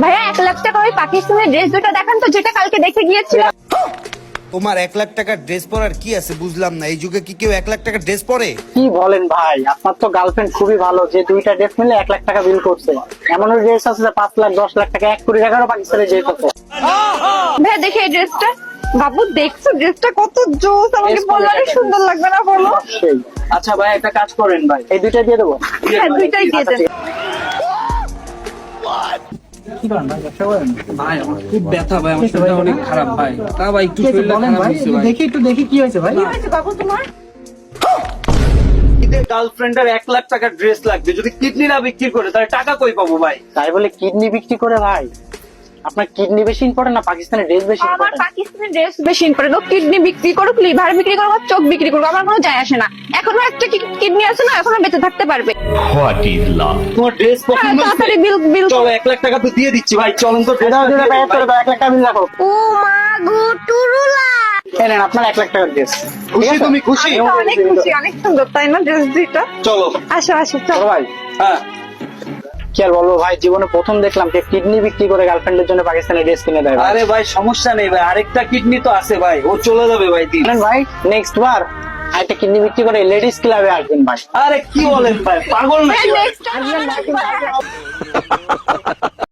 ভাইয়া 1 লাখ টাকা ওই পাকিস্তানের ড্রেস দুটো দেখান তো, যেটা কালকে দেখে গিয়েছিলাম। তোমার 1 লাখ টাকার ড্রেস পরার কি আছে বুঝলাম না। এই যুগে কি কেউ 1 লাখ টাকার ড্রেস পরে? কি বলেন ভাই, আপনার তো গার্লফ্রেন্ড খুবই ভালো যে দুইটা ড্রেস মিলে 1 লাখ টাকা বিল করছে। এমনও ড্রেস আছে যে 5 লাখ 10 লাখ টাকা 1 কোটি টাকারও পাকিস্তানে ড্রেস আছে। ভাইয়া দেখে এই ড্রেসটা। বাবু দেখছো ড্রেসটা কত জোস, আমাকে বললে অনেক সুন্দর লাগবে না বলো? সেই আচ্ছা ভাই, একটা কাজ করেন ভাই, এই দুইটা দিয়ে দেবো। হ্যাঁ দুইটাই দিয়ে দেন। কি করেন ভাই, ব্যবসা করেন? ভাই আমার খুব ব্যথা ভাই, আমার শরীরটা অনেক খারাপ ভাই। তা ভাই একটু শরীরটা বলেন খারাপ ভাই, হয়েছে ভাই। একটু দেখি কি হয়েছে ভাই। কি হয়েছে বাবু তোমার? গার্লফ্রেন্ডের 1 লাখ টাকার ড্রেস লাগবে, যদি কিডনি না বিক্রি করে তাহলে টাকা কই পাবো ভাই? তাই বলে কিডনি বিক্রি করে ভাই? আপনার কিডনি বেশি ইম্পর্টেন্ট না পাকিস্তানের ড্রেস বেশি আমার ইম্পর্টেন্ট? পাকিস্তানি ড্রেস বেশি ইম্পর্টেন্ট। কিডনি বিক্রি করুক, লিভার বিক্রি করুক, চোখ বিক্রি করুক, আমার কোনো যায় আসে না। এখনো একটা কিডনি আছে না, এখনো বেঁচে থাকতে পারবে। তোমার ড্রেস পছন্দ হ্যাঁ, তাড়াতাড়ি বিল চলো 1 লাখ টাকা তো দিয়ে দিচ্ছি ভাই, চলেন তো dress দাও, টা দিয়ে দাও, দিই ভাই। দাও, 1 লাখ টাকা বিল রাখো। ও মা গো টুরুলা। এই নেন আপনার 1 লাখ টাকার ড্রেস। খুশি তুমি খুশি? আমি তো অনেক খুশি, অনেক সুন্দর তাই না ড্রেস দুইটা? চলো। আসো আসো চলো চলো। ভাই। হ্যাঁ কি আর বলবো ভাই, জীবনে প্রথম দেখলাম যে কিডনি বিক্রি করে গার্লফ্রেন্ডের জন্য পাকিস্তানের ড্রেস কিনে দেয় ভাই। আরে ভাই সমস্যা নেই ভাই, আরেকটা কিডনি তো আছে ভাই, ও চলে যাবে ভাই দিন। জানেন ভাই, নেক্সট বার একটা কিডনি বিক্রি করে লেডিস ক্লাবে আসবেন ভাই। আরে কি বলেন ভাই, পাগল নাকি ভাই? নেক্সট